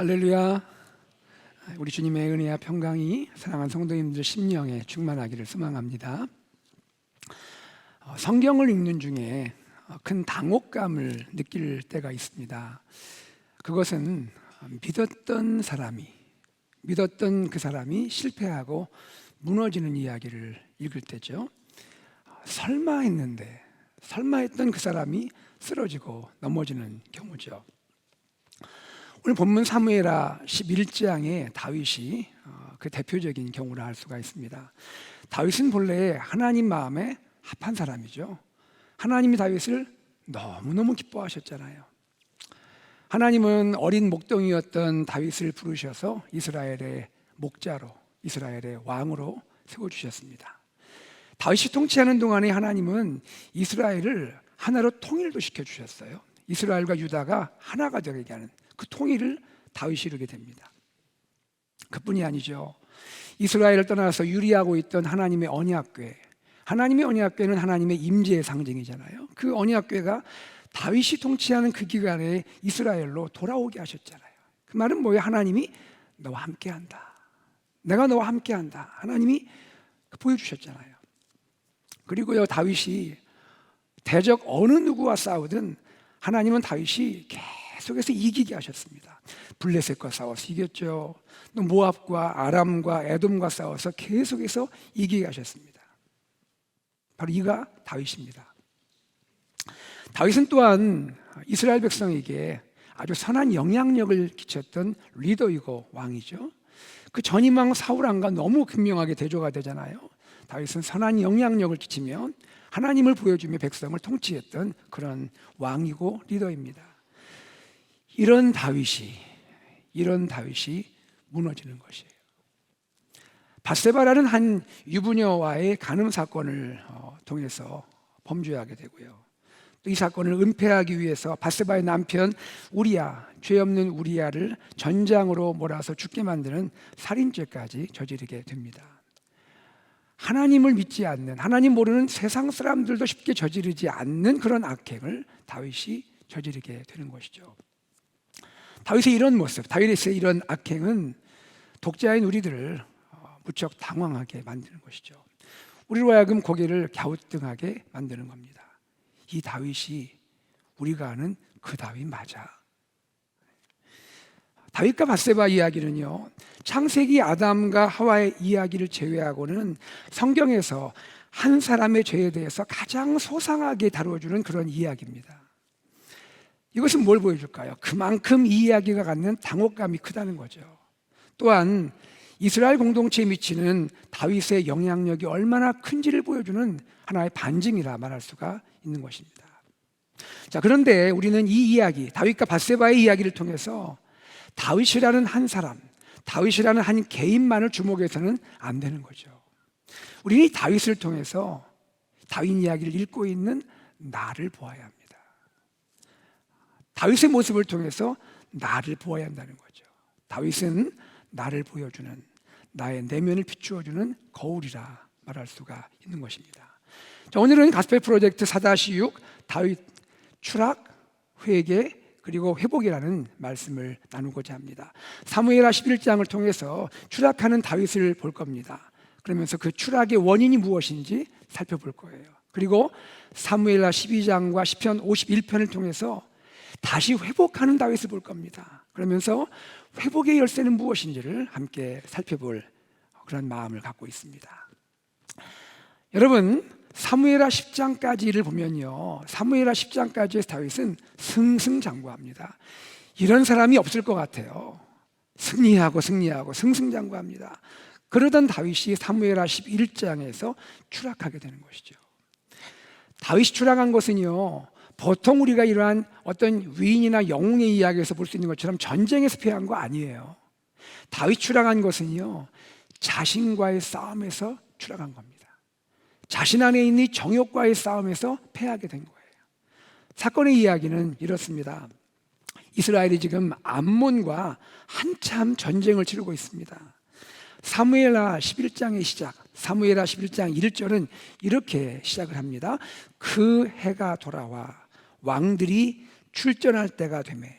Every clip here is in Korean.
할렐루야. 우리 주님의 은혜와 평강이 사랑하는 성도님들 심령에 충만하기를 소망합니다. 성경을 읽는 중에 큰 당혹감을 느낄 때가 있습니다. 그것은 믿었던 그 사람이 실패하고 무너지는 이야기를 읽을 때죠. 설마 했던 그 사람이 쓰러지고 넘어지는 경우죠. 오늘 본문 사무엘하 11장의 다윗이 그 대표적인 경우를 알 수가 있습니다. 다윗은 본래 하나님 마음에 합한 사람이죠. 하나님이 다윗을 너무너무 기뻐하셨잖아요. 하나님은 어린 목동이었던 다윗을 부르셔서 이스라엘의 목자로, 이스라엘의 왕으로 세워주셨습니다. 다윗이 통치하는 동안에 하나님은 이스라엘을 하나로 통일도 시켜주셨어요. 이스라엘과 유다가 하나가 되게 하는 그 통일을 다윗이 이루게 됩니다. 그뿐이 아니죠. 이스라엘을 떠나서 유리하고 있던 하나님의 언약궤, 하나님의 언약궤는 하나님의 임재의 상징이잖아요. 그 언약궤가 다윗이 통치하는 그 기간에 이스라엘로 돌아오게 하셨잖아요. 그 말은 뭐예요? 하나님이 너와 함께한다, 내가 너와 함께한다, 하나님이 보여주셨잖아요. 그리고요, 다윗이 대적 어느 누구와 싸우든 하나님은 다윗이 계속해서 이기게 하셨습니다. 블레셋과 싸워서 이겼죠. 또 모압과 아람과 에돔과 싸워서 계속해서 이기게 하셨습니다. 바로 이가 다윗입니다. 다윗은 또한 이스라엘 백성에게 아주 선한 영향력을 끼쳤던 리더이고 왕이죠. 그 전임 왕 사울 왕과 너무 극명하게 대조가 되잖아요. 다윗은 선한 영향력을 끼치며 하나님을 보여주며 백성을 통치했던 그런 왕이고 리더입니다. 이런 다윗이 무너지는 것이에요. 밧세바라는 한 유부녀와의 간음 사건을 통해서 범죄하게 되고요. 또 이 사건을 은폐하기 위해서 밧세바의 남편 우리야, 죄 없는 우리야를 전장으로 몰아서 죽게 만드는 살인죄까지 저지르게 됩니다. 하나님을 믿지 않는, 하나님 모르는 세상 사람들도 쉽게 저지르지 않는 그런 악행을 다윗이 저지르게 되는 것이죠. 다윗의 이런 모습, 다윗의 이런 악행은 독자인 우리들을 무척 당황하게 만드는 것이죠. 우리로 하여금 고개를 갸우뚱하게 만드는 겁니다. 이 다윗이 우리가 아는 그 다윗 맞아? 다윗과 밧세바 이야기는요, 창세기 아담과 하와의 이야기를 제외하고는 성경에서 한 사람의 죄에 대해서 가장 소상하게 다뤄주는 그런 이야기입니다. 이것은 뭘 보여줄까요? 그만큼 이 이야기가 갖는 당혹감이 크다는 거죠. 또한 이스라엘 공동체에 미치는 다윗의 영향력이 얼마나 큰지를 보여주는 하나의 반증이라 말할 수가 있는 것입니다. 자, 그런데 우리는 이 이야기, 다윗과 밧세바의 이야기를 통해서 다윗이라는 한 사람, 다윗이라는 한 개인만을 주목해서는 안 되는 거죠. 우리는 이 다윗을 통해서 다윗 이야기를 읽고 있는 나를 보아야 합니다. 다윗의 모습을 통해서 나를 보아야 한다는 거죠. 다윗은 나를 보여주는, 나의 내면을 비추어주는 거울이라 말할 수가 있는 것입니다. 자, 오늘은 가스펠 프로젝트 4-6 다윗 추락, 회개, 그리고 회복이라는 말씀을 나누고자 합니다. 사무엘하 11장을 통해서 추락하는 다윗을 볼 겁니다. 그러면서 그 추락의 원인이 무엇인지 살펴볼 거예요. 그리고 사무엘하 12장과 시편 51편을 통해서 다시 회복하는 다윗을 볼 겁니다. 그러면서 회복의 열쇠는 무엇인지를 함께 살펴볼 그런 마음을 갖고 있습니다. 여러분, 사무엘하 10장까지를 보면요, 사무엘하 10장까지의 다윗은 승승장구합니다. 이런 사람이 없을 것 같아요. 승리하고 승승장구합니다. 그러던 다윗이 사무엘하 11장에서 추락하게 되는 것이죠. 다윗이 추락한 것은요, 보통 우리가 이러한 어떤 위인이나 영웅의 이야기에서 볼 수 있는 것처럼 전쟁에서 패한 거 아니에요. 다윗 추락한 것은요, 자신과의 싸움에서 추락한 겁니다. 자신 안에 있는 정욕과의 싸움에서 패하게 된 거예요. 사건의 이야기는 이렇습니다. 이스라엘이 지금 암몬과 한참 전쟁을 치르고 있습니다. 사무엘하 11장의 시작, 사무엘하 11장 1절은 이렇게 시작을 합니다. 그 해가 돌아와 왕들이 출전할 때가 되매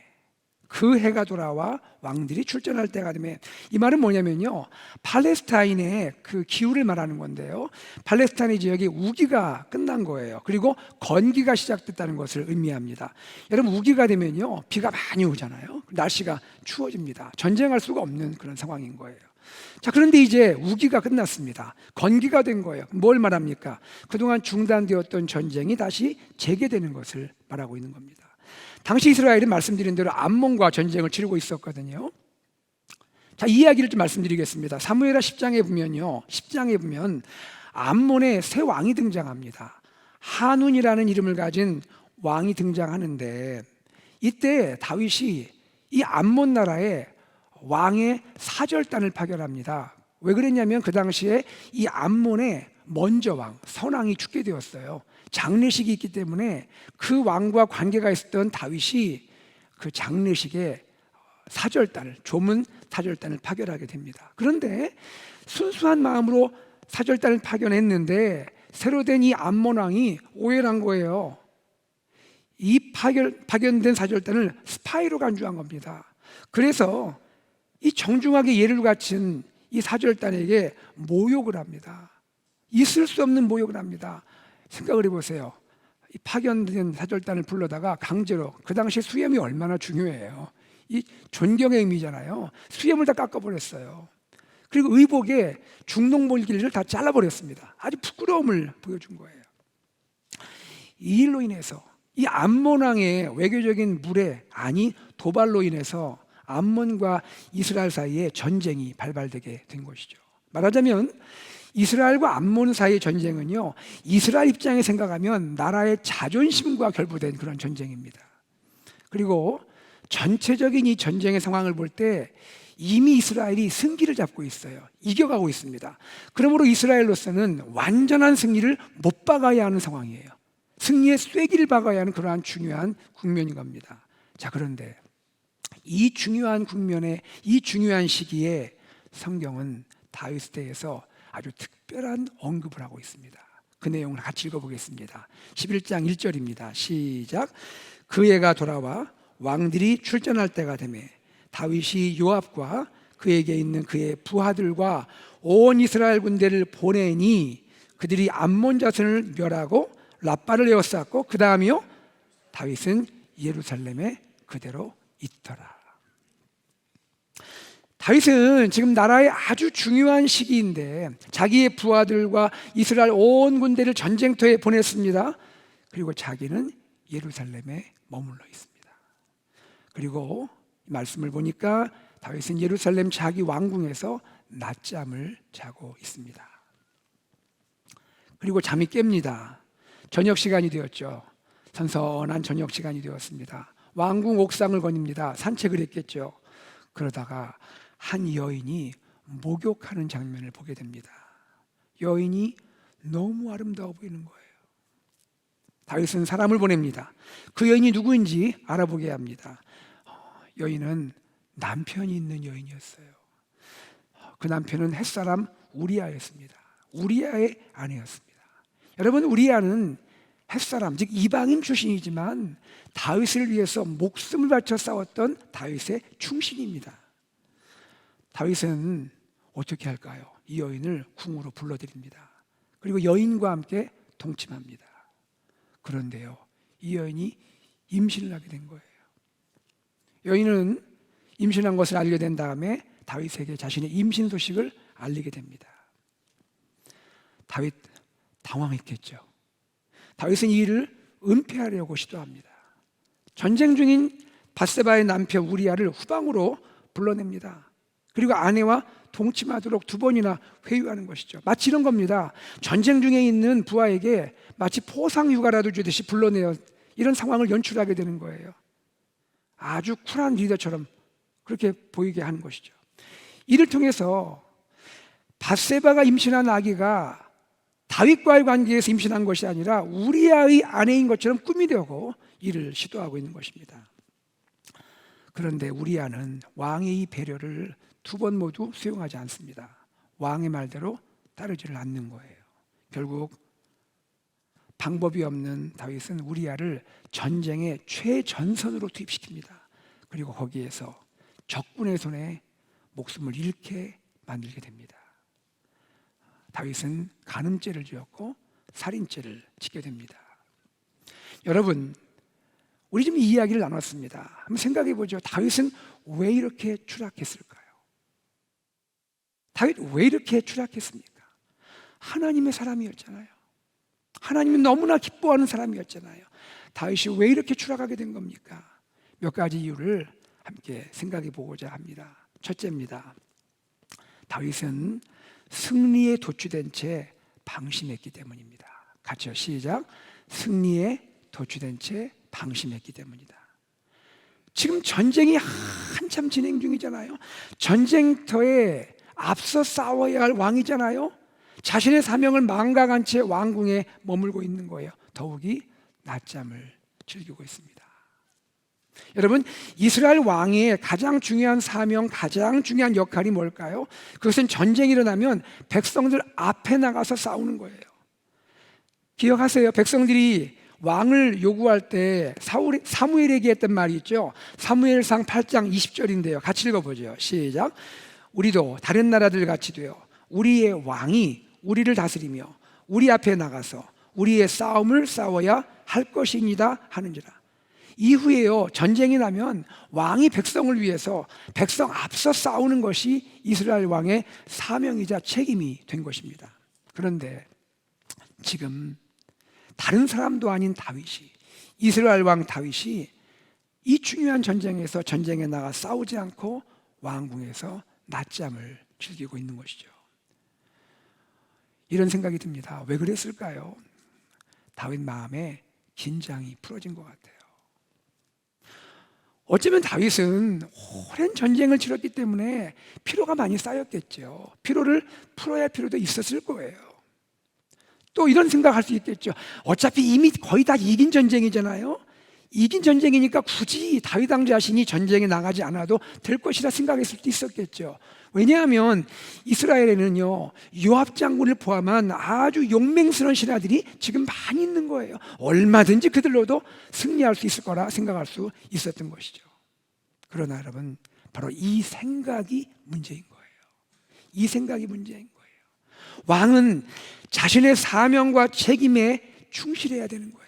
그 해가 돌아와 왕들이 출전할 때가 되면, 이 말은 뭐냐면요, 팔레스타인의 그 기후를 말하는 건데요, 팔레스타인 지역에 우기가 끝난 거예요. 그리고 건기가 시작됐다는 것을 의미합니다. 여러분, 우기가 되면요 비가 많이 오잖아요. 날씨가 추워집니다. 전쟁할 수가 없는 그런 상황인 거예요. 자, 그런데 이제 우기가 끝났습니다. 건기가 된 거예요. 뭘 말합니까? 그동안 중단되었던 전쟁이 다시 재개되는 것을 말하고 있는 겁니다. 당시 이스라엘은 말씀드린 대로 암몬과 전쟁을 치르고 있었거든요. 자, 이 이야기를 좀 말씀드리겠습니다. 사무엘하 10장에 보면요, 10장에 보면 암몬의 새 왕이 등장합니다. 한운이라는 이름을 가진 왕이 등장하는데, 이때 다윗이 이 암몬 나라에 왕의 사절단을 파견합니다. 왜 그랬냐면 그 당시에 이 암몬의 먼저 왕, 선왕이 죽게 되었어요. 장례식이 있기 때문에 그 왕과 관계가 있었던 다윗이 그 장례식에 사절단을, 조문 사절단을 파견하게 됩니다. 그런데 순수한 마음으로 사절단을 파견했는데 새로 된 이 암몬 왕이 오해를 한 거예요. 이 파견된 사절단을 스파이로 간주한 겁니다. 그래서 이 정중하게 예를 갖춘 이 사절단에게 모욕을 합니다. 있을 수 없는 모욕을 합니다. 생각을 해보세요. 이 파견된 사절단을 불러다가 강제로, 그 당시 수염이 얼마나 중요해요. 이 존경의 의미잖아요. 수염을 다 깎아버렸어요. 그리고 의복에 중동볼길을 다 잘라버렸습니다. 아주 부끄러움을 보여준 거예요. 이 일로 인해서 이 암몬 왕의 외교적인 무례, 아니 도발로 인해서 암몬과 이스라엘 사이에 전쟁이 발발되게 된 것이죠. 말하자면 이스라엘과 암몬 사이의 전쟁은요, 이스라엘 입장에 생각하면 나라의 자존심과 결부된 그런 전쟁입니다. 그리고 전체적인 이 전쟁의 상황을 볼 때 이미 이스라엘이 승기를 잡고 있어요. 이겨가고 있습니다. 그러므로 이스라엘로서는 완전한 승리를 못 박아야 하는 상황이에요. 승리의 쐐기를 박아야 하는 그러한 중요한 국면인 겁니다. 자, 그런데 이 중요한 국면에, 이 중요한 시기에 성경은 다윗에 대해서 아주 특별한 언급을 하고 있습니다. 그 내용을 같이 읽어보겠습니다. 11장 1절입니다. 시작. 그 해가 돌아와 왕들이 출전할 때가 되매 다윗이 요압과 그에게 있는 그의 부하들과 온 이스라엘 군대를 보내니 그들이 암몬 자손을 멸하고 라빠를 에워쌌고 그 다음이요 다윗은 예루살렘에 그대로 있더라. 다윗은 지금 나라의 아주 중요한 시기인데 자기의 부하들과 이스라엘 온 군대를 전쟁터에 보냈습니다. 그리고 자기는 예루살렘에 머물러 있습니다. 그리고 말씀을 보니까 다윗은 예루살렘 자기 왕궁에서 낮잠을 자고 있습니다. 그리고 잠이 깹니다. 저녁 시간이 되었죠. 선선한 저녁 시간이 되었습니다. 왕궁 옥상을 거닙니다. 산책을 했겠죠. 그러다가 한 여인이 목욕하는 장면을 보게 됩니다. 여인이 너무 아름다워 보이는 거예요. 다윗은 사람을 보냅니다. 그 여인이 누구인지 알아보게 합니다. 여인은 남편이 있는 여인이었어요. 그 남편은 햇사람 우리아였습니다. 우리아의 아내였습니다. 여러분, 우리아는 햇사람, 즉 이방인 출신이지만 다윗을 위해서 목숨을 바쳐 싸웠던 다윗의 충신입니다. 다윗은 어떻게 할까요? 이 여인을 궁으로 불러들입니다. 그리고 여인과 함께 동침합니다. 그런데요, 이 여인이 임신을 하게 된 거예요. 여인은 임신한 것을 알게 된 다음에 다윗에게 자신의 임신 소식을 알리게 됩니다. 다윗 당황했겠죠. 다윗은 이 일을 은폐하려고 시도합니다. 전쟁 중인 밧세바의 남편 우리아를 후방으로 불러냅니다. 그리고 아내와 동침하도록 2번이나 회유하는 것이죠. 마치 이런 겁니다. 전쟁 중에 있는 부하에게 마치 포상 휴가라도 주듯이 불러내어 이런 상황을 연출하게 되는 거예요. 아주 쿨한 리더처럼 그렇게 보이게 하는 것이죠. 이를 통해서 밧세바가 임신한 아기가 다윗과의 관계에서 임신한 것이 아니라 우리아의 아내인 것처럼 꾸미려고 이를 시도하고 있는 것입니다. 그런데 우리아는 왕의 이 배려를 2번 모두 수용하지 않습니다. 왕의 말대로 따르지를 않는 거예요. 결국 방법이 없는 다윗은 우리아를 전쟁의 최전선으로 투입시킵니다. 그리고 거기에서 적군의 손에 목숨을 잃게 만들게 됩니다. 다윗은 간음죄를 지었고 살인죄를 짓게 됩니다. 여러분, 우리 지금 이 이야기를 나눴습니다. 한번 생각해 보죠. 다윗은 왜 이렇게 추락했을까요? 다윗 왜 이렇게 추락했습니까? 하나님의 사람이었잖아요. 하나님이 너무나 기뻐하는 사람이었잖아요. 다윗이 왜 이렇게 추락하게 된 겁니까? 몇 가지 이유를 함께 생각해 보고자 합니다. 첫째입니다. 다윗은 승리에 도취된 채 방심했기 때문입니다. 같이요, 시작. 승리에 도취된 채 방심했기 때문이다. 지금 전쟁이 한참 진행 중이잖아요. 전쟁터에 앞서 싸워야 할 왕이잖아요. 자신의 사명을 망각한 채 왕궁에 머물고 있는 거예요. 더욱이 낮잠을 즐기고 있습니다. 여러분, 이스라엘 왕의 가장 중요한 사명, 가장 중요한 역할이 뭘까요? 그것은 전쟁이 일어나면 백성들 앞에 나가서 싸우는 거예요. 기억하세요. 백성들이 왕을 요구할 때 사무엘에게 했던 말이 있죠. 사무엘상 8장 20절인데요. 같이 읽어보죠. 시작. 우리도 다른 나라들 같이 되어 우리의 왕이 우리를 다스리며 우리 앞에 나가서 우리의 싸움을 싸워야 할 것이니이다 하는지라. 이후에요, 전쟁이 나면 왕이 백성을 위해서 백성 앞서 싸우는 것이 이스라엘 왕의 사명이자 책임이 된 것입니다. 그런데 지금 다른 사람도 아닌 다윗이, 이스라엘 왕 다윗이 이 중요한 전쟁에서 전쟁에 나가 싸우지 않고 왕궁에서 낮잠을 즐기고 있는 것이죠. 이런 생각이 듭니다. 왜 그랬을까요? 다윗 마음에 긴장이 풀어진 것 같아요. 어쩌면 다윗은 오랜 전쟁을 치렀기 때문에 피로가 많이 쌓였겠죠. 피로를 풀어야 할 필요도 있었을 거예요. 또 이런 생각할 수 있겠죠. 어차피 이미 거의 다 이긴 전쟁이잖아요. 이긴 전쟁이니까 굳이 다윗 왕 자신이 전쟁에 나가지 않아도 될 것이라 생각했을 수도 있었겠죠. 왜냐하면 이스라엘에는요, 요압 장군을 포함한 아주 용맹스러운 신하들이 지금 많이 있는 거예요. 얼마든지 그들로도 승리할 수 있을 거라 생각할 수 있었던 것이죠. 그러나 여러분, 바로 이 생각이 문제인 거예요. 이 생각이 문제인 거예요. 왕은 자신의 사명과 책임에 충실해야 되는 거예요.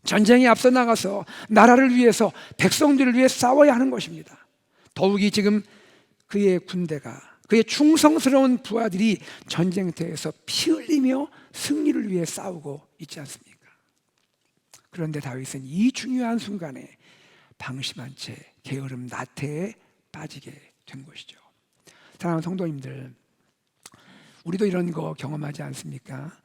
전쟁에 앞서 나가서 나라를 위해서, 백성들을 위해 싸워야 하는 것입니다. 더욱이 지금 그의 군대가, 그의 충성스러운 부하들이 전쟁터에서 피 흘리며 승리를 위해 싸우고 있지 않습니까? 그런데 다윗은 이 중요한 순간에 방심한 채 게으름 나태에 빠지게 된 것이죠. 사랑하는 성도님들, 우리도 이런 거 경험하지 않습니까?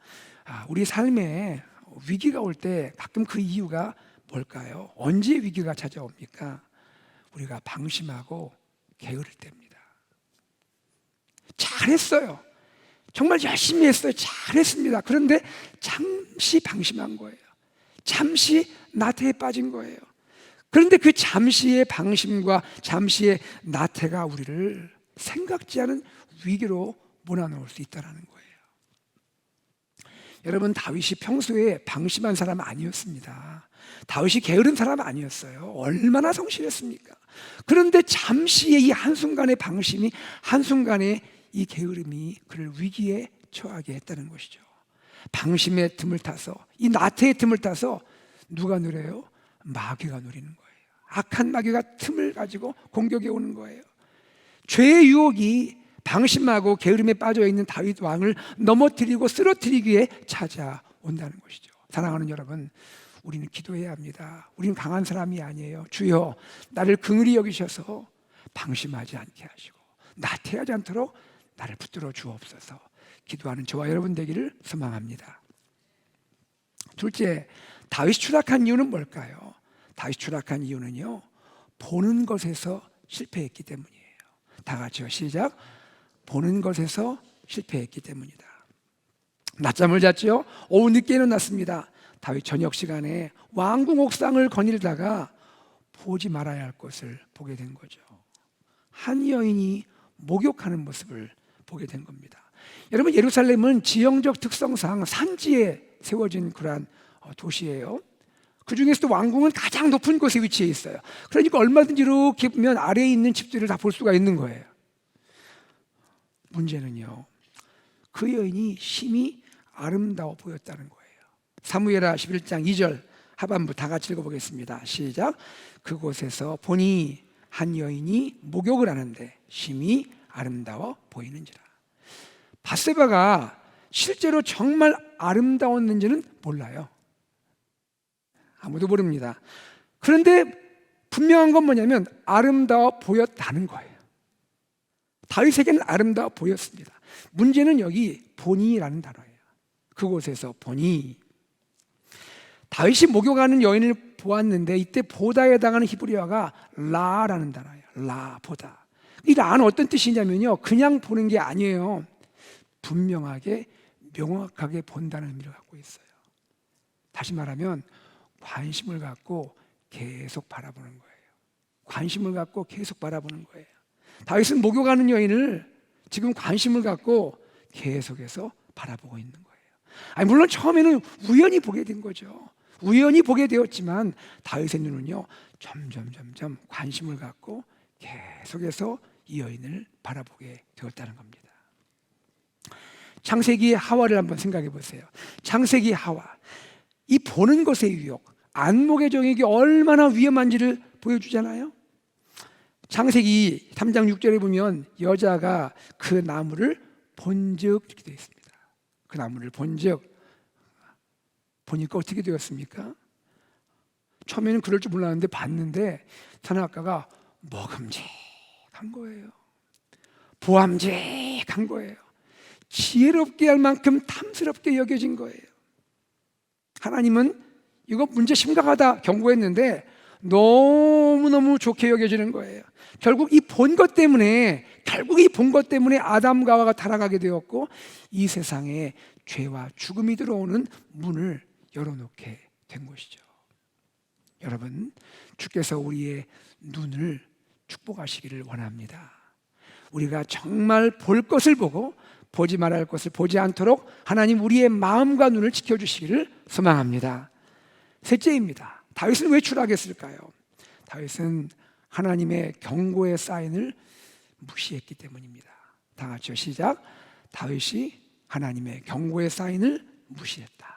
우리 삶에 위기가 올 때 가끔 그 이유가 뭘까요? 언제 위기가 찾아옵니까? 우리가 방심하고 게으를 때입니다. 잘했어요. 정말 열심히 했어요. 잘했습니다. 그런데 잠시 방심한 거예요. 잠시 나태에 빠진 거예요. 그런데 그 잠시의 방심과 잠시의 나태가 우리를 생각지 않은 위기로 몰아넣을 수 있다는 거예요. 여러분, 다윗이 평소에 방심한 사람 아니었습니다. 다윗이 게으른 사람 아니었어요. 얼마나 성실했습니까? 그런데 잠시의 이 한순간의 방심이, 한순간의 이 게으름이 그를 위기에 처하게 했다는 것이죠. 방심의 틈을 타서, 이 나태의 틈을 타서 누가 누려요? 마귀가 누리는 거예요. 악한 마귀가 틈을 가지고 공격해 오는 거예요. 죄의 유혹이 방심하고 게으름에 빠져있는 다윗 왕을 넘어뜨리고 쓰러뜨리기 위해 찾아온다는 것이죠. 사랑하는 여러분, 우리는 기도해야 합니다. 우리는 강한 사람이 아니에요. 주여, 나를 긍휼히 여기셔서 방심하지 않게 하시고 나태하지 않도록 나를 붙들어 주옵소서. 기도하는 저와 여러분 되기를 소망합니다. 둘째, 다윗이 추락한 이유는 뭘까요? 다윗이 추락한 이유는요, 보는 것에서 실패했기 때문이에요. 다 같이요, 시작. 보는 것에서 실패했기 때문이다. 낮잠을 잤죠. 오후 늦게 일어났습니다. 다윗 저녁 시간에 왕궁 옥상을 거닐다가 보지 말아야 할 것을 보게 된 거죠. 한 여인이 목욕하는 모습을 보게 된 겁니다. 여러분, 예루살렘은 지형적 특성상 산지에 세워진 그러한 도시예요. 그 중에서도 왕궁은 가장 높은 곳에 위치해 있어요. 그러니까 얼마든지 이렇게 보면 아래에 있는 집들을 다 볼 수가 있는 거예요. 문제는요, 그 여인이 심히 아름다워 보였다는 거예요. 사무엘하 11장 2절 하반부 다 같이 읽어보겠습니다. 시작. 그곳에서 보니 한 여인이 목욕을 하는데 심히 아름다워 보이는지라. 밧세바가 실제로 정말 아름다웠는지는 몰라요. 아무도 모릅니다. 그런데 분명한 건 뭐냐면 아름다워 보였다는 거예요. 다윗에게는 아름다워 보였습니다. 문제는 여기 보니라는 단어예요. 그곳에서 보니. 다윗이 목욕하는 여인을 보았는데 이때 보다에 해당하는 히브리어가 라라는 단어예요. 라, 보다. 이 라는 어떤 뜻이냐면요, 그냥 보는 게 아니에요. 분명하게 명확하게 본다는 의미를 갖고 있어요. 다시 말하면 관심을 갖고 계속 바라보는 거예요. 관심을 갖고 계속 바라보는 거예요. 다윗은 목욕하는 여인을 지금 관심을 갖고 계속해서 바라보고 있는 거예요. 아니, 물론 처음에는 우연히 보게 된 거죠. 우연히 보게 되었지만 다윗의 눈은요, 점점 관심을 갖고 계속해서 이 여인을 바라보게 되었다는 겁니다. 창세기 하와를 한번 생각해 보세요. 창세기 하와, 이 보는 것의 유혹, 안목의 정욕이 얼마나 위험한지를 보여주잖아요. 창세기 3장 6절에 보면 여자가 그 나무를 본즉 이렇게 되어 있습니다. 그 나무를 본즉, 보니까 어떻게 되었습니까? 처음에는 그럴 줄 몰랐는데 봤는데 선악과가 먹음직한 거예요. 보암직한 거예요. 지혜롭게 할 만큼 탐스럽게 여겨진 거예요. 하나님은 이거 문제 심각하다 경고했는데 너무너무 좋게 여겨지는 거예요. 결국 이 본 것 때문에 아담과 하와가 타락하게 되었고 이 세상에 죄와 죽음이 들어오는 문을 열어놓게 된 것이죠. 여러분, 주께서 우리의 눈을 축복하시기를 원합니다. 우리가 정말 볼 것을 보고 보지 말아야 할 것을 보지 않도록 하나님 우리의 마음과 눈을 지켜주시기를 소망합니다. 셋째입니다. 다윗은 왜 추락했을까요? 다윗은 하나님의 경고의 사인을 무시했기 때문입니다. 다 같이요, 시작. 다윗이 하나님의 경고의 사인을 무시했다.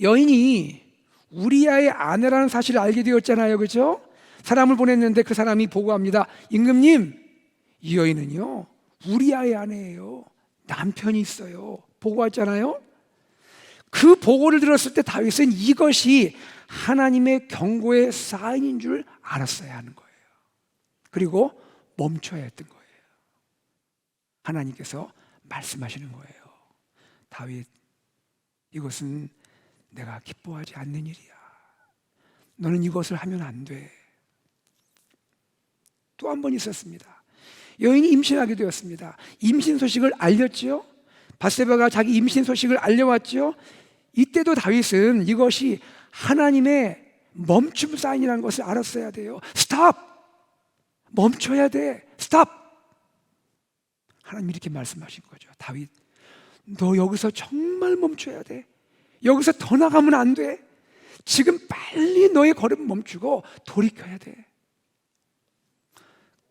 여인이 우리아의 아내라는 사실을 알게 되었잖아요, 그렇죠? 사람을 보냈는데 그 사람이 보고합니다. 임금님, 이 여인은요 우리아의 아내예요. 남편이 있어요. 보고했잖아요. 그 보고를 들었을 때 다윗은 이것이 하나님의 경고의 사인인 줄 알았어야 하는 거예요. 그리고 멈춰야 했던 거예요. 하나님께서 말씀하시는 거예요. 다윗, 이것은 내가 기뻐하지 않는 일이야. 너는 이것을 하면 안 돼. 또 한 번 있었습니다. 여인이 임신하게 되었습니다. 임신 소식을 알렸죠. 밧세바가 자기 임신 소식을 알려왔죠. 이때도 다윗은 이것이 하나님의 멈춤 사인이라는 것을 알았어야 돼요. 스탑! 멈춰야 돼. 스탑! 하나님 이렇게 말씀하신 거죠. 다윗, 너 여기서 정말 멈춰야 돼. 여기서 더 나가면 안 돼. 지금 빨리 너의 걸음 멈추고 돌이켜야 돼.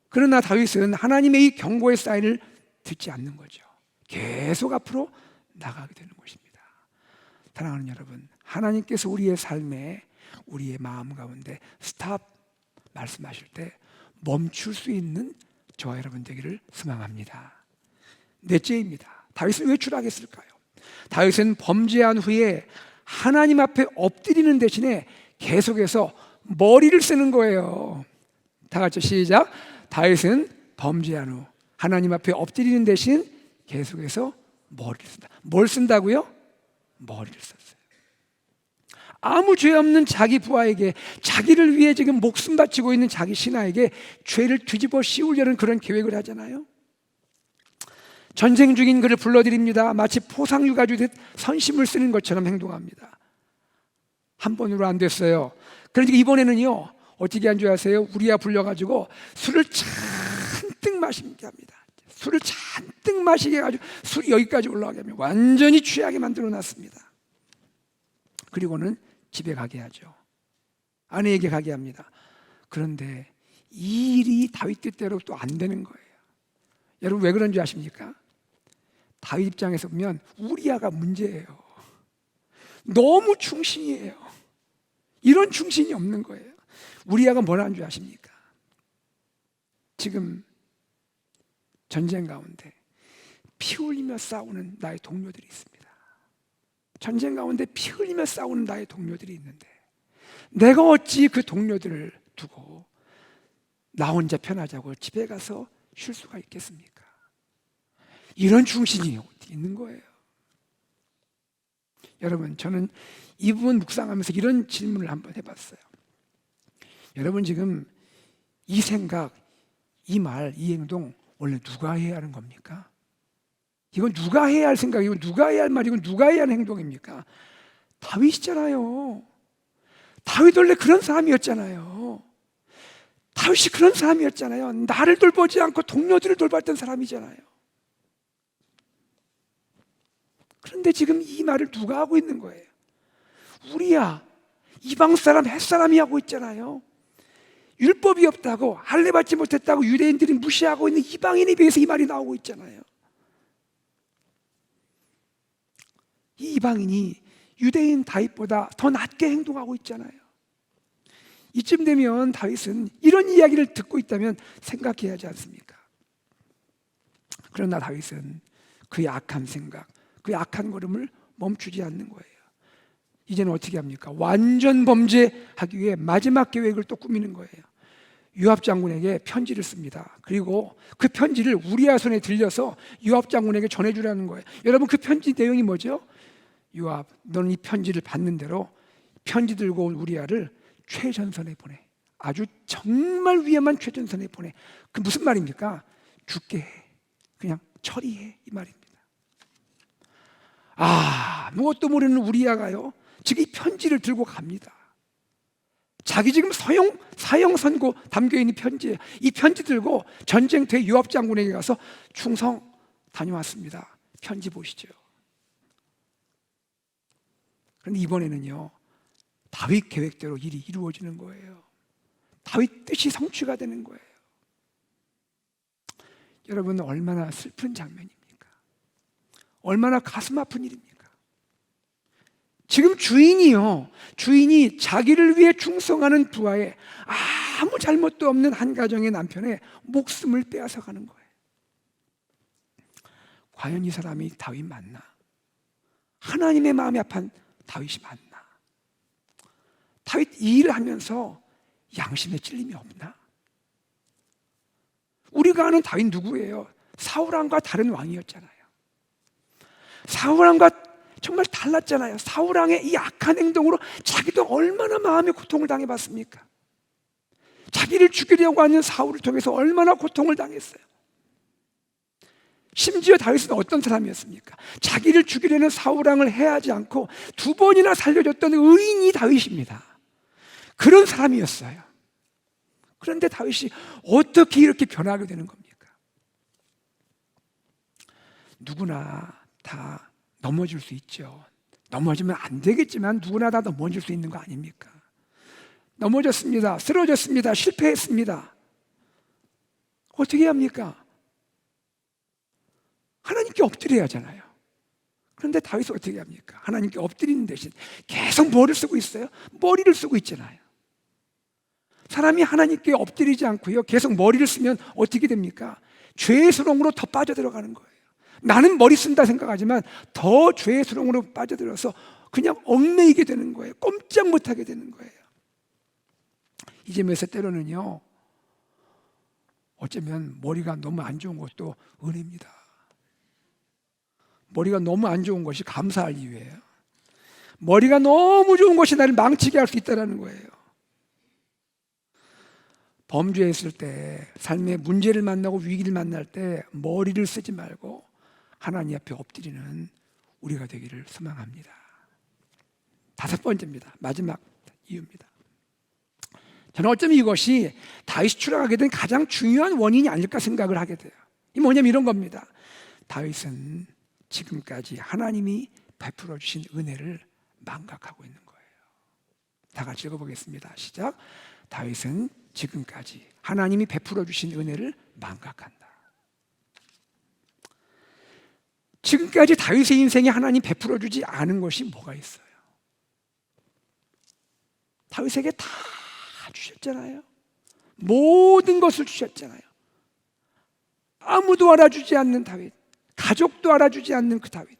그러나 다윗은 하나님의 이 경고의 사인을 듣지 않는 거죠. 계속 앞으로 나가게 되는 것입니다. 사랑하는 여러분, 하나님께서 우리의 삶에, 우리의 마음 가운데 스탑 말씀하실 때 멈출 수 있는 저와 여러분 되기를 소망합니다. 넷째입니다. 다윗은 왜 추락했을까요? 다윗은 범죄한 후에 하나님 앞에 엎드리는 대신에 계속해서 머리를 쓰는 거예요. 다 같이 시작. 다윗은 범죄한 후 하나님 앞에 엎드리는 대신 계속해서 머리를 쓴다. 뭘 쓴다고요? 머리를 썼어요. 아무 죄 없는 자기 부하에게, 자기를 위해 지금 목숨 바치고 있는 자기 신하에게 죄를 뒤집어 씌우려는 그런 계획을 하잖아요. 전쟁 중인 그를 불러드립니다. 마치 포상 유가주듯 선심을 쓰는 것처럼 행동합니다. 한 번으로 안 됐어요. 그러니까 이번에는요 어떻게 한 줄 아세요? 우리야 불려가지고 술을 잔뜩 마시게 합니다. 술을 잔뜩 마시게 해가지고 술이 여기까지 올라가게 하면 완전히 취하게 만들어 놨습니다. 그리고는 집에 가게 하죠. 아내에게 가게 합니다. 그런데 이 일이 다윗 뜻대로 또 안 되는 거예요. 여러분 왜 그런지 아십니까? 다윗 입장에서 보면 우리아가 문제예요. 너무 충신이에요. 이런 충신이 없는 거예요. 우리아가 뭐라는 줄 아십니까? 지금 전쟁 가운데 피 흘리며 싸우는 나의 동료들이 있습니다. 전쟁 가운데 피 흘리며 싸우는 나의 동료들이 있는데 내가 어찌 그 동료들을 두고 나 혼자 편하자고 집에 가서 쉴 수가 있겠습니까? 이런 충신이 어디 있는 거예요. 여러분, 저는 이 부분 묵상하면서 이런 질문을 한번 해봤어요. 여러분 지금 이 생각, 이 말, 이 행동 원래 누가 해야 하는 겁니까? 이건 누가 해야 할 생각이고 누가 해야 할 말이고 누가 해야 하는 행동입니까? 다윗이잖아요. 다윗 원래 그런 사람이었잖아요. 다윗이 그런 사람이었잖아요. 나를 돌보지 않고 동료들을 돌봤던 사람이잖아요. 그런데 지금 이 말을 누가 하고 있는 거예요? 우리야, 이방 사람, 햇 사람이 하고 있잖아요. 율법이 없다고, 할례 받지 못했다고 유대인들이 무시하고 있는 이방인에 비해서 이 말이 나오고 있잖아요. 이 이방인이 유대인 다윗보다 더 낮게 행동하고 있잖아요. 이쯤 되면 다윗은 이런 이야기를 듣고 있다면 생각해야 하지 않습니까? 그러나 다윗은 그의 악한 생각, 그의 악한 걸음을 멈추지 않는 거예요. 이제는 어떻게 합니까? 완전 범죄하기 위해 마지막 계획을 또 꾸미는 거예요. 요압 장군에게 편지를 씁니다. 그리고 그 편지를 우리아 손에 들려서 요압 장군에게 전해주라는 거예요. 여러분 그 편지 내용이 뭐죠? 요압, 너는 이 편지를 받는 대로 편지 들고 온 우리아를 최전선에 보내. 아주 정말 위험한 최전선에 보내. 그 무슨 말입니까? 죽게 해. 그냥 처리해 이 말입니다. 아무것도 모르는 우리아가요 지금 이 편지를 들고 갑니다. 자기 지금 사형 선고 담겨있는 편지예요. 이 편지 들고 전쟁터의 요압 장군에게 가서 충성 다녀왔습니다. 편지 보시죠. 그런데 이번에는요 다윗 계획대로 일이 이루어지는 거예요. 다윗 뜻이 성취가 되는 거예요. 여러분 얼마나 슬픈 장면입니까? 얼마나 가슴 아픈 일입니까? 지금 주인이 자기를 위해 충성하는 부하의 아무 잘못도 없는 한 가정의 남편의 목숨을 빼앗아 가는 거예요. 과연 이 사람이 다윗 맞나? 하나님의 마음이 아픈 다윗이 맞나? 다윗 이 일을 하면서 양심에 찔림이 없나? 우리가 아는 다윗 누구예요? 사울왕과 다른 왕이었잖아요. 사울왕과 정말 달랐잖아요. 사울왕의 이 악한 행동으로 자기도 얼마나 마음의 고통을 당해봤습니까? 자기를 죽이려고 하는 사울을 통해서 얼마나 고통을 당했어요. 심지어 다윗은 어떤 사람이었습니까? 자기를 죽이려는 사울왕을 해하지 않고 2번이나 살려줬던 의인이 다윗입니다. 그런 사람이었어요. 그런데 다윗이 어떻게 이렇게 변하게 되는 겁니까? 누구나 다 넘어질 수 있죠. 넘어지면 안 되겠지만 누구나 다 넘어질 수 있는 거 아닙니까? 넘어졌습니다. 쓰러졌습니다. 실패했습니다. 어떻게 합니까? 하나님께 엎드려야 하잖아요. 그런데 다윗은 어떻게 합니까? 하나님께 엎드리는 대신 계속 뭐를 쓰고 있어요? 머리를 쓰고 있잖아요. 사람이 하나님께 엎드리지 않고요 계속 머리를 쓰면 어떻게 됩니까? 죄의 수렁으로 더 빠져들어가는 거예요. 나는 머리 쓴다 생각하지만 더 죄의 수렁으로 빠져들어서 그냥 얽매이게 되는 거예요. 꼼짝 못하게 되는 거예요. 이 점에서 때로는요 어쩌면 머리가 너무 안 좋은 것도 은혜입니다. 머리가 너무 안 좋은 것이 감사할 이유예요. 머리가 너무 좋은 것이 나를 망치게 할 수 있다는 거예요. 범죄했을 때, 삶의 문제를 만나고 위기를 만날 때 머리를 쓰지 말고 하나님 앞에 엎드리는 우리가 되기를 소망합니다. 5번째입니다. 마지막 이유입니다. 저는 어쩌면 이것이 다윗이 추락하게 된 가장 중요한 원인이 아닐까 생각을 하게 돼요. 이 뭐냐면 이런 겁니다. 다윗은 지금까지 하나님이 베풀어 주신 은혜를 망각하고 있는 거예요. 다 같이 읽어보겠습니다. 시작. 다윗은 지금까지 하나님이 베풀어 주신 은혜를 망각한다. 지금까지 다윗의 인생에 하나님 베풀어 주지 않은 것이 뭐가 있어요? 다윗에게 다 주셨잖아요. 모든 것을 주셨잖아요. 아무도 알아주지 않는 다윗, 가족도 알아주지 않는 그 다윗,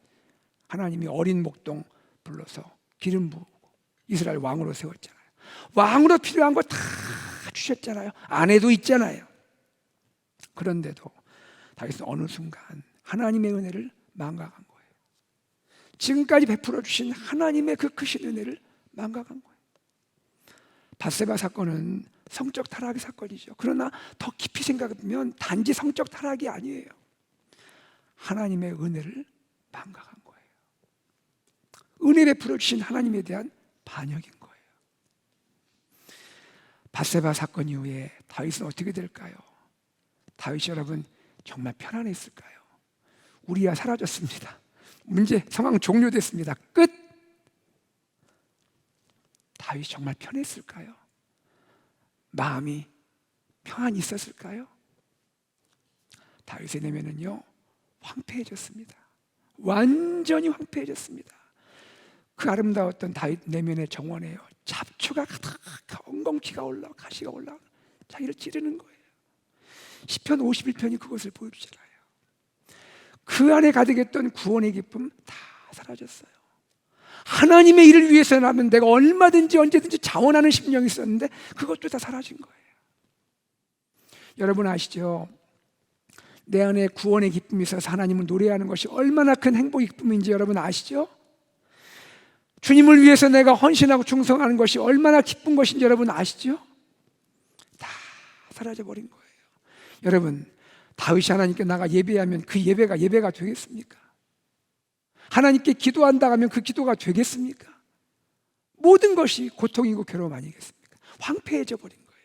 하나님이 어린 목동 불러서 기름 부으고 이스라엘 왕으로 세웠잖아요. 왕으로 필요한 거 다 주셨잖아요. 아내도 있잖아요. 그런데도 다윗은 어느 순간 하나님의 은혜를 망각한 거예요. 지금까지 베풀어 주신 하나님의 그 크신 은혜를 망각한 거예요. 밧세바 사건은 성적 타락의 사건이죠. 그러나 더 깊이 생각해보면 단지 성적 타락이 아니에요. 하나님의 은혜를 망각한 거예요. 은혜 베풀어 주신 하나님에 대한 반역인 거예요. 밧세바 사건 이후에 다윗은 어떻게 될까요? 다윗이 여러분 정말 편안했을까요? 우리야 사라졌습니다. 문제 상황 종료됐습니다. 끝. 다윗이 정말 편했을까요? 마음이 평안히 있었을까요? 다윗의 내면은요 황폐해졌습니다. 완전히 황폐해졌습니다. 그 아름다웠던 다윗 내면의 정원에요 잡초가 가득 엉겅퀴가 올라와 가시가 올라와 자기를 찌르는 거예요. 시편 51편이 그것을 보여주잖아요. 그 안에 가득했던 구원의 기쁨 다 사라졌어요. 하나님의 일을 위해서라면 내가 얼마든지 언제든지 자원하는 심령이 있었는데 그것도 다 사라진 거예요. 여러분 아시죠? 내 안에 구원의 기쁨이 있어서 하나님을 노래하는 것이 얼마나 큰 행복의 기쁨인지 여러분 아시죠? 주님을 위해서 내가 헌신하고 충성하는 것이 얼마나 기쁜 것인지 여러분 아시죠? 다 사라져버린 거예요. 여러분 다윗이 하나님께 나가 예배하면 그 예배가 되겠습니까? 하나님께 기도한다 하면 그 기도가 되겠습니까? 모든 것이 고통이고 괴로움 아니겠습니까? 황폐해져 버린 거예요.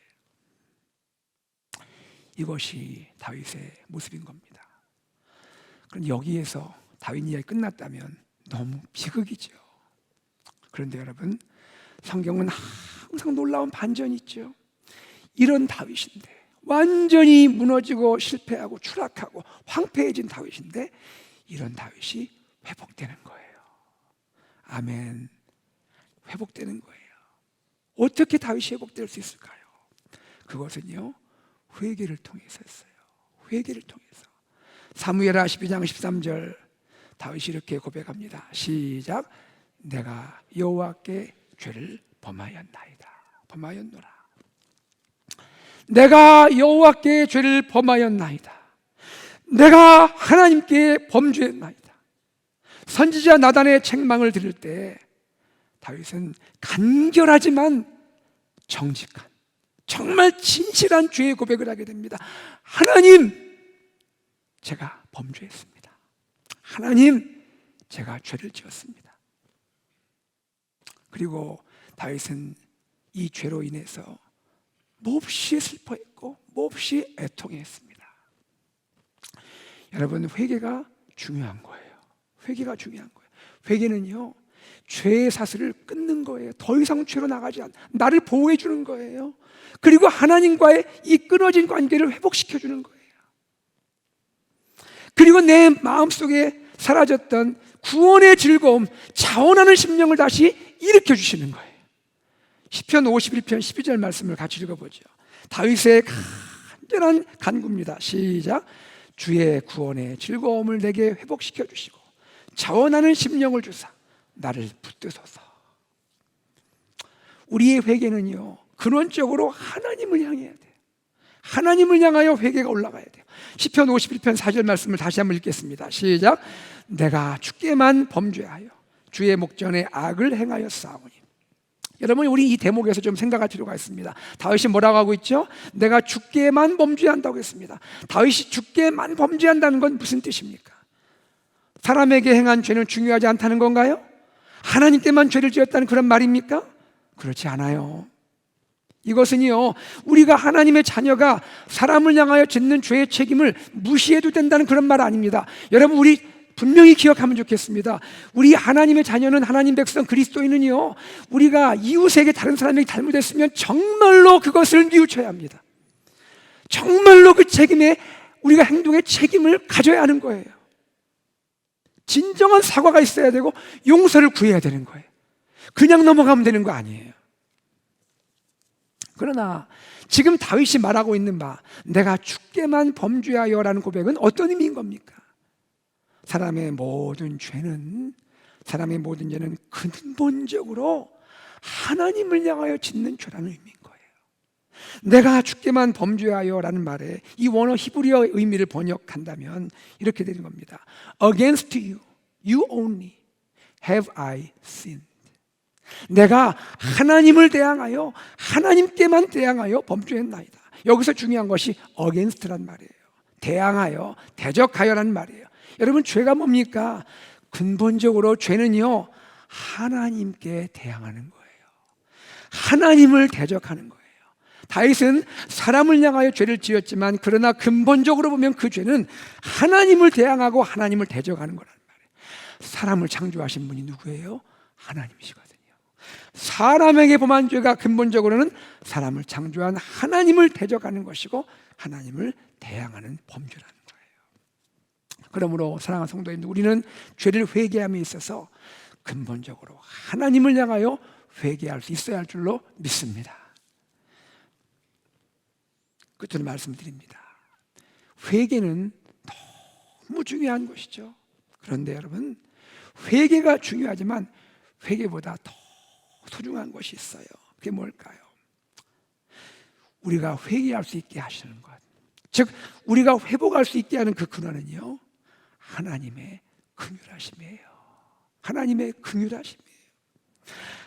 이것이 다윗의 모습인 겁니다. 그럼 여기에서 다윗 이야기 끝났다면 너무 비극이죠. 그런데 여러분 성경은 항상 놀라운 반전이 있죠. 이런 다윗인데 완전히 무너지고 실패하고 추락하고 황폐해진 다윗인데 이런 다윗이 회복되는 거예요. 아멘. 회복되는 거예요. 어떻게 다윗이 회복될 수 있을까요? 그것은요 회개를 통해서였어요. 회개를 통해서. 사무엘하 12장 13절 다윗이 이렇게 고백합니다. 시작. 내가 여호와께 죄를 범하였나이다. 범하였노라. 내가 여호와께 죄를 범하였나이다. 내가 하나님께 범죄했나이다. 선지자 나단의 책망을 들을 때 다윗은 간결하지만 정직한 정말 진실한 죄의 고백을 하게 됩니다. 하나님, 제가 범죄했습니다. 하나님, 제가 죄를 지었습니다. 그리고 다윗은 이 죄로 인해서 몹시 슬퍼했고 몹시 애통했습니다. 여러분 회개가 중요한 거예요. 회개가 중요한 거예요. 회개는요 죄의 사슬을 끊는 거예요. 더 이상 죄로 나가지 않아 나를 보호해 주는 거예요. 그리고 하나님과의 이 끊어진 관계를 회복시켜 주는 거예요. 그리고 내 마음속에 사라졌던 구원의 즐거움, 자원하는 심령을 다시 일으켜 주시는 거예요. 시편 51편 12절 말씀을 같이 읽어보죠. 다윗의 간절한 간구입니다. 시작. 주의 구원의 즐거움을 내게 회복시켜 주시고 자원하는 심령을 주사 나를 붙드소서. 우리의 회개는요 근원적으로 하나님을 향해야 돼요. 하나님을 향하여 회개가 올라가야 돼요. 시편 51편 4절 말씀을 다시 한번 읽겠습니다. 시작. 내가 주께만 범죄하여 주의 목전에 악을 행하여 싸우니. 여러분 우리 이 대목에서 좀 생각할 필요가 있습니다. 다윗이 뭐라고 하고 있죠? 내가 주께만 범죄한다고 했습니다. 다윗이 주께만 범죄한다는 건 무슨 뜻입니까? 사람에게 행한 죄는 중요하지 않다는 건가요? 하나님께만 죄를 지었다는 그런 말입니까? 그렇지 않아요. 이것은요 우리가 하나님의 자녀가 사람을 향하여 짓는 죄의 책임을 무시해도 된다는 그런 말 아닙니다. 여러분 우리 분명히 기억하면 좋겠습니다. 우리 하나님의 자녀는, 하나님 백성 그리스도인은요, 우리가 이웃에게 다른 사람에게 잘못했으면 정말로 그것을 뉘우쳐야 합니다. 정말로 그 책임에, 우리가 행동의 책임을 가져야 하는 거예요. 진정한 사과가 있어야 되고 용서를 구해야 되는 거예요. 그냥 넘어가면 되는 거 아니에요. 그러나 지금 다윗이 말하고 있는 바, 내가 주께만 범죄하여라는 고백은 어떤 의미인 겁니까? 사람의 모든 죄는 근본적으로 하나님을 향하여 짓는 죄라는 의미인 거예요. 내가 주께만 범죄하여라는 말에 이 원어 히브리어 의미를 번역한다면 이렇게 되는 겁니다. Against you, you only have I sinned. 내가 하나님을 대항하여, 하나님께만 대항하여 범죄했나이다. 여기서 중요한 것이 against란 말이에요. 대항하여, 대적하여라는 말이에요. 여러분, 죄가 뭡니까? 근본적으로 죄는요, 하나님께 대항하는 거예요. 하나님을 대적하는 거예요. 다윗은 사람을 향하여 죄를 지었지만, 그러나 근본적으로 보면 그 죄는 하나님을 대항하고 하나님을 대적하는 거란 말이에요. 사람을 창조하신 분이 누구예요? 하나님이시거든요. 사람에게 범한 죄가 근본적으로는 사람을 창조한 하나님을 대적하는 것이고 하나님을 대항하는 범죄라는 거예요. 그러므로 사랑하는 성도님들, 우리는 죄를 회개함에 있어서 근본적으로 하나님을 향하여 회개할 수 있어야 할 줄로 믿습니다. 끝으로 말씀드립니다. 회개는 너무 중요한 것이죠. 그런데 여러분, 회개가 중요하지만 회개보다 더 소중한 것이 있어요. 그게 뭘까요? 우리가 회개할 수 있게 하시는 것, 즉 우리가 회복할 수 있게 하는 그 근원은요, 하나님의 긍휼하심이에요. 하나님의 긍휼하심이에요.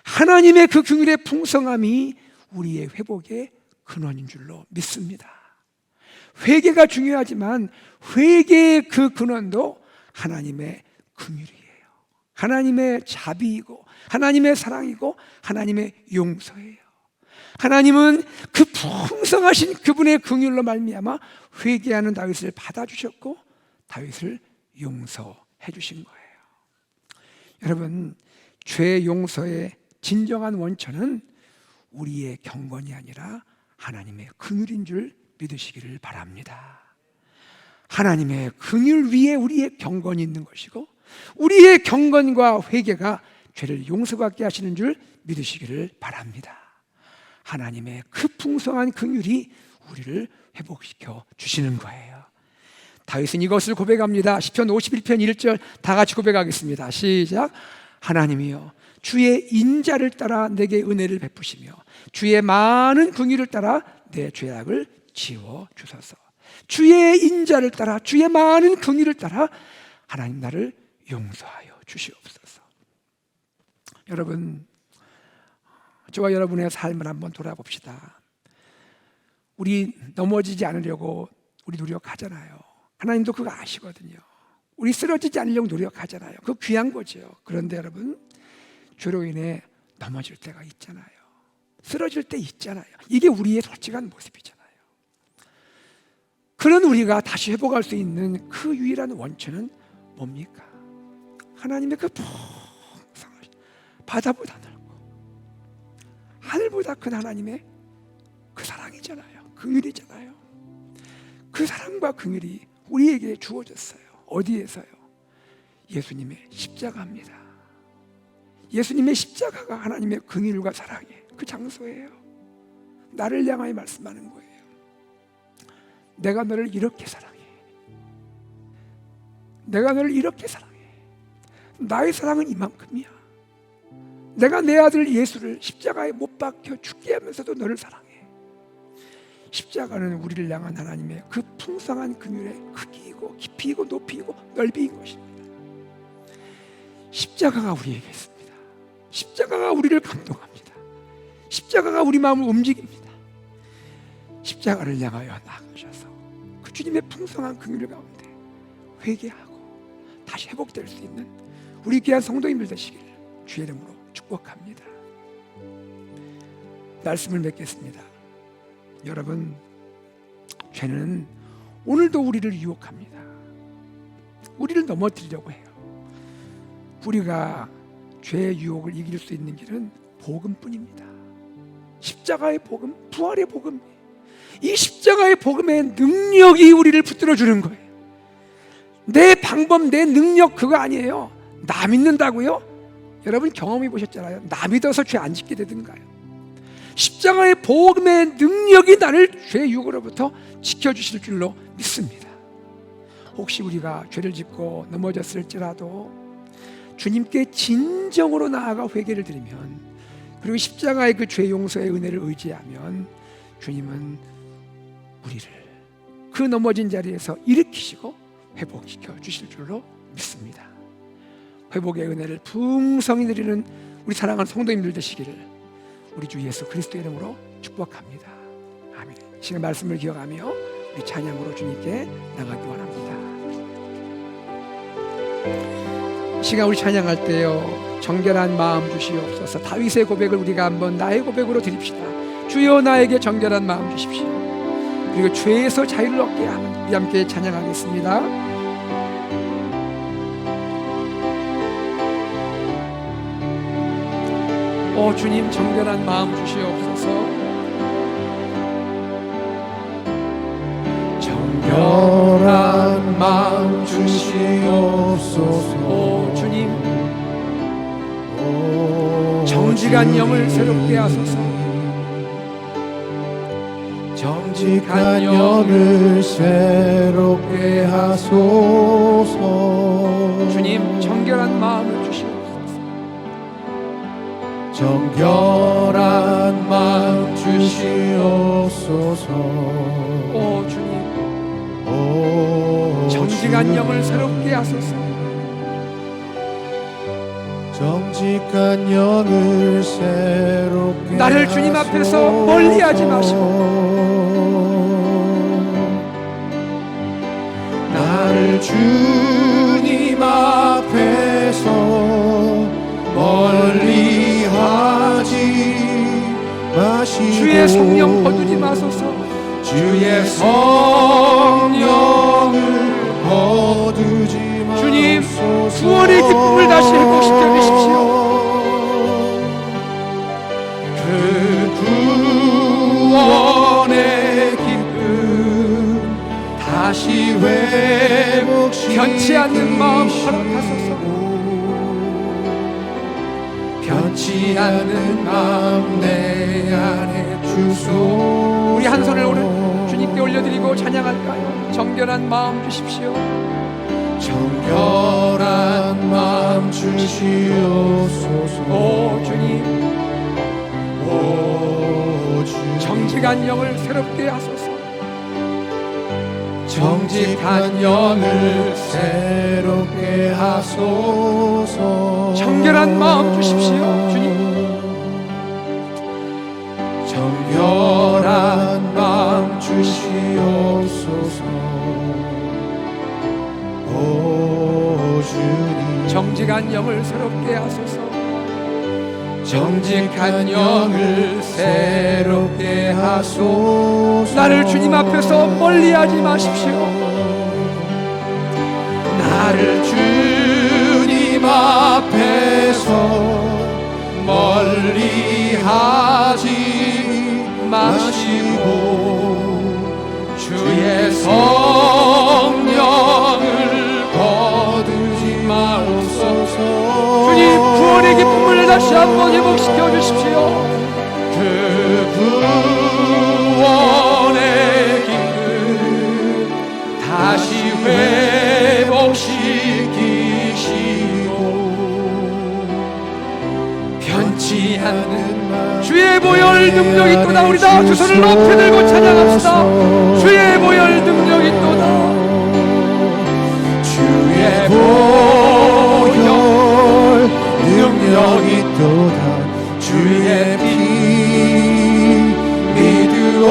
하나님의 그 긍휼의 풍성함이 우리의 회복의 근원인 줄로 믿습니다. 회개가 중요하지만 회개의 그 근원도 하나님의 긍휼이에요. 하나님의 자비이고 하나님의 사랑이고 하나님의 용서예요. 하나님은 그 풍성하신 그분의 긍휼로 말미암아 회개하는 다윗을 받아주셨고 다윗을 용서해 주신 거예요. 여러분, 죄 용서의 진정한 원천은 우리의 경건이 아니라 하나님의 긍휼인 줄 믿으시기를 바랍니다. 하나님의 긍휼 위에 우리의 경건이 있는 것이고 우리의 경건과 회개가 죄를 용서받게 하시는 줄 믿으시기를 바랍니다. 하나님의 그 풍성한 긍휼이 우리를 회복시켜 주시는 거예요. 다윗은 이것을 고백합니다. 시편 51편 1절 다 같이 고백하겠습니다. 시작. 하나님이여, 주의 인자를 따라 내게 은혜를 베푸시며 주의 많은 긍휼을 따라 내 죄악을 지워 주소서. 주의 인자를 따라, 주의 많은 긍휼을 따라 하나님 나를 용서하여 주시옵소서. 여러분, 저와 여러분의 삶을 한번 돌아봅시다. 우리 넘어지지 않으려고 우리 노력하잖아요. 하나님도 그거 아시거든요. 우리 쓰러지지 않으려고 노력하잖아요. 그거 귀한 거죠. 그런데 여러분, 죄로 인해 넘어질 때가 있잖아요. 쓰러질 때 있잖아요. 이게 우리의 솔직한 모습이잖아요. 그런 우리가 다시 회복할 수 있는 그 유일한 원천은 뭡니까? 하나님의 그 풍성하신, 바다보다 넓고 하늘보다 큰 하나님의 그 사랑이잖아요. 긍휼이잖아요. 그 사랑과 긍휼이 우리에게 주어졌어요. 어디에서요? 예수님의 십자가입니다. 예수님의 십자가가 하나님의 긍휼과 사랑의 그 장소예요. 나를 향하여 말씀하는 거예요. 내가 너를 이렇게 사랑해. 내가 너를 이렇게 사랑해. 나의 사랑은 이만큼이야. 내가 내 아들 예수를 십자가에 못 박혀 죽게 하면서도 너를 사랑해. 십자가는 우리를 향한 하나님의 그 풍성한 긍휼의 크기이고 깊이이고 높이이고 넓이인 것입니다. 십자가가 우리에게 있습니다. 십자가가 우리를 감동합니다. 십자가가 우리 마음을 움직입니다. 십자가를 향하여 나아가셔서 그 주님의 풍성한 긍휼 가운데 회개하고 다시 회복될 수 있는 우리 귀한 성도님들 되시기를 주의 이름으로 축복합니다. 말씀을 맺겠습니다. 여러분, 죄는 오늘도 우리를 유혹합니다. 우리를 넘어뜨리려고 해요. 우리가 죄의 유혹을 이길 수 있는 길은 복음뿐입니다. 십자가의 복음, 부활의 복음, 이 십자가의 복음의 능력이 우리를 붙들어 주는 거예요. 내 방법, 내 능력 그거 아니에요. 나 믿는다고요? 여러분 경험해 보셨잖아요. 나 믿어서 죄 안 짓게 되든가요? 십자가의 복음의 능력이 나를 죄의 유혹으로부터 지켜주실 줄로 믿습니다. 혹시 우리가 죄를 짓고 넘어졌을지라도 주님께 진정으로 나아가 회개를 드리면, 그리고 십자가의 그 죄 용서의 은혜를 의지하면 주님은 우리를 그 넘어진 자리에서 일으키시고 회복시켜 주실 줄로 믿습니다. 회복의 은혜를 풍성히 누리는 우리 사랑하는 성도님들 되시기를 우리 주 예수 그리스도의 이름으로 축복합니다. 아멘. 지금 말씀을 기억하며 우리 찬양으로 주님께 나가기 원합니다. 시간 우리 찬양할 때요, 정결한 마음 주시옵소서. 다윗의 고백을 우리가 한번 나의 고백으로 드립시다. 주여 나에게 정결한 마음 주십시오. 그리고 죄에서 자유를 얻게 하는 우리 함께 찬양하겠습니다. 오 주님, 정결한 마음 주시옵소서. 정결한 마음 주시옵소서. 오 주님, 정직한 영을 새롭게 하소서. 정직한 영을 새롭게 하소서. 주님, 정결한 마음을 주시옵소서. 정결한 마음 주시옵소서. 오 주님, 정직한 영을 새롭게 하소서. 정직한 영을 새롭게 나를 주님 앞에서 멀리하지 마시고, 나를 주님 앞에서 멀리하지 마시고, 주의 성령 거두지 마소서. 주의 성령을 거두지 마소서. 주님, 구원의 기쁨을 다시 회복시켜 주십시오. 그 구원의 기쁨 다시 회복시키시고, 변치 않는 마음 허락하소서. 변치 않는 마음 내 안에 주소서. 우리 한 손을 오늘 주님께 올려드리고 찬양할까요? 정결한 마음 주십시오. 정결한 마음 주시옵소서. 오 주님, 오 주님, 정직한 영을 새롭게 하소서. 정직한 영을 새롭게 하소서. 정결한 마음 주십시오. 주님, 정결한 마음 주시옵소서. 오 주님, 정직한 영을 새롭게 하소서. 정직한 영을 새롭게 하소서. 나를 주님 앞에서 멀리하지 마십시오. 나를 주님 앞에서 멀리하지 마시고, 주의 성령을 거두지 마옵소서. 주님, 구원의 기쁨을 다시 한번 회복시켜 주십시오. 그 구원의 기쁨 다시 회복시키시고, 변치 않는 마음 주의 보혈 능력이 또 나오리다. 두 손을 높이 들고 찬양합시다. 주의 보혈 능력이 또 나. 주의 보혈 능력이 또다. 주의 피 믿으오.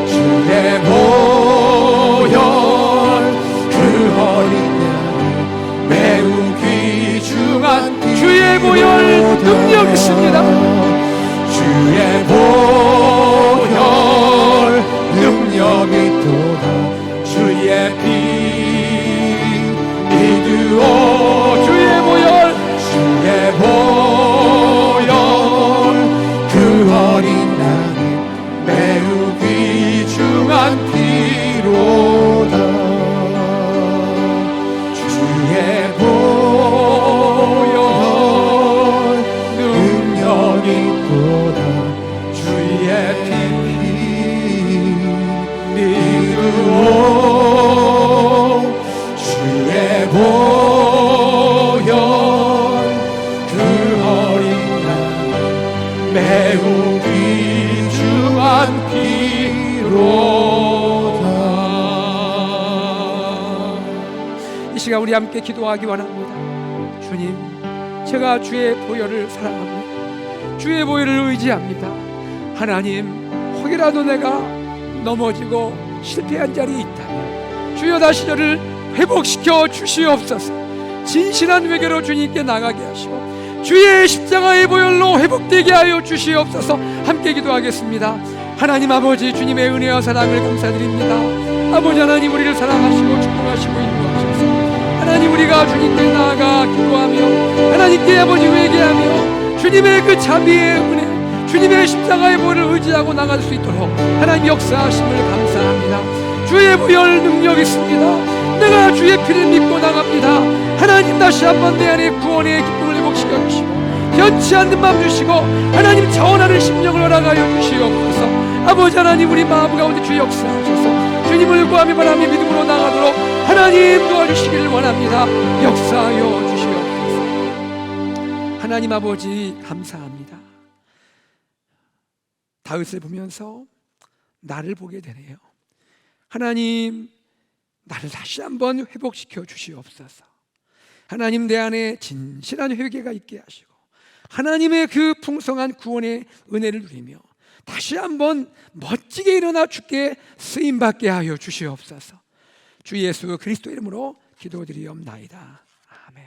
주의 보혈 그 어린 양이 매우 귀중한 피. 주의 보혈 능력 있습니다. 주의 보혈 능력이 또다. 주의 피 주의 보혈 그 어린 양 매우 귀중한 피로다. 이 시간 우리 함께 기도하기 원합니다. 주님, 제가 주의 보혈을 사랑합니다. 주의 보혈을 의지합니다. 하나님, 혹이라도 내가 넘어지고 실패한 자리에 있다면 주여 다시 저를 회복시켜 주시옵소서. 진실한 외교로 주님께 나가게 하시고 주의 십자가의 보혈로 회복되게 하여 주시옵소서. 함께 기도하겠습니다. 하나님 아버지, 주님의 은혜와 사랑을 감사드립니다. 아버지 하나님, 우리를 사랑하시고 축복하시고 인도하셔서 하나님, 우리가 주님께 나아가 기도하며 하나님께 아버지 회개하며 주님의 그 자비의 은혜, 주님의 십자가의 보혈을 의지하고 나갈 수 있도록 하나님 역사하심을 감사합니다. 주의 보혈 능력 있습니다. 내가 주의 피를 믿고 나갑니다. 하나님, 다시 한번 내 안에 구원의 기쁨을 회복시켜 주시고 변치 않는 마음 주시고 하나님 자원하는 심령을 허락하여 주시옵소서. 아버지 하나님, 우리 마음 가운데 주 역사하셔서 주님을 구하며 바라며 믿음으로 나가도록 하나님 도와주시기를 원합니다. 역사하여 주시옵소서. 하나님 아버지, 감사합니다. 다윗을 보면서 나를 보게 되네요. 하나님, 나를 다시 한번 회복시켜 주시옵소서. 하나님, 내 안에 진실한 회개가 있게 하시고 하나님의 그 풍성한 구원의 은혜를 누리며 다시 한번 멋지게 일어나 주께 쓰임받게 하여 주시옵소서. 주 예수 그리스도 이름으로 기도드리옵나이다. 아멘.